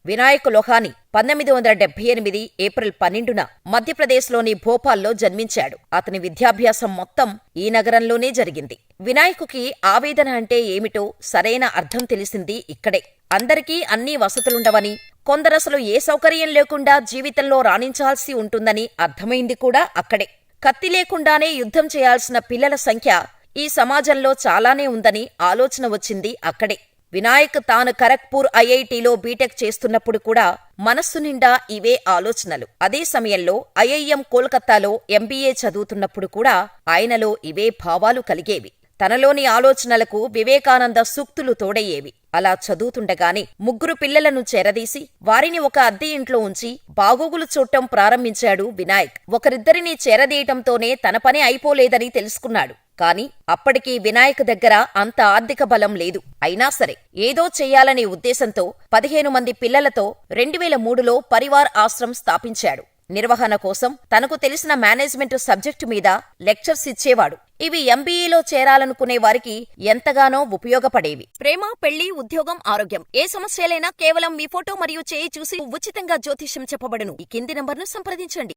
Vinayak లోహాని 1978 April 12న మధ్యప్రదేశ్లోని భోపాల్లో జన్మించాడు. అతని విద్యాభ్యాసం మొత్తం ఈ నగరంలోనే జరిగింది. వినాయకుకి ఆవేదన అంటే ఏమిటో సరైన అర్థం తెలిసింది ఇక్కడే. అందరికీ అన్నీ వసతులుండవని, కొందరసలు ఏ సౌకర్యం లేకుండా జీవితంలో రాణించాల్సి ఉంటుందని అర్థమైంది కూడా అక్కడే. కత్తి లేకుండానే యుద్ధం చేయాల్సిన పిల్లల సంఖ్య ఈ సమాజంలో చాలానే ఉందని ఆలోచన వచ్చింది అక్కడే. వినాయక్ తాను ఖరగ్పూర్ ఐఐటిలో బీటెక్ చేస్తున్నప్పుడు కూడా మనస్సు నిండా ఇవే ఆలోచనలు. అదే సమయంలో ఐఐఎం కోల్కతాలో ఎంబీఏ చదువుతున్నప్పుడు కూడా ఆయనలో ఇవే భావాలు కలిగేవి. తనలోని ఆలోచనలకు వివేకానంద సూక్తులు తోడయ్యేవి. అలా చదువుతుండగానే 3 పిల్లలను చేరదీసి వారిని ఒక అద్దె ఇంట్లో ఉంచి బాగోగులు చూడటం ప్రారంభించాడు వినాయక్. ఒకరిద్దరిని చేరదీయటంతోనే తన పని అయిపోలేదని తెలుసుకున్నాడు. కాని అప్పటికీ వినాయక్ దగ్గర అంత ఆర్థిక బలం లేదు. అయినా సరే ఏదో చెయ్యాలనే ఉద్దేశంతో 15 మంది పిల్లలతో 2003లో పరివార్ ఆశ్రమ్ స్థాపించాడు. నిర్వహణ కోసం తనకు తెలిసిన మేనేజ్మెంట్ సబ్జెక్టు మీద లెక్చర్స్ ఇచ్చేవాడు. ఇవి ఎంబీఏలో చేరాలనుకునే వారికి ఎంతగానో ఉపయోగపడేవి. ప్రేమ, పెళ్లి, ఉద్యోగం, ఆరోగ్యం ఏ సమస్యలైనా కేవలం మీ ఫోటో మరియు చేయి చూసి ఉచితంగా జ్యోతిష్యం చెప్పబడును. ఈ కింది నంబర్ను సంప్రదించండి.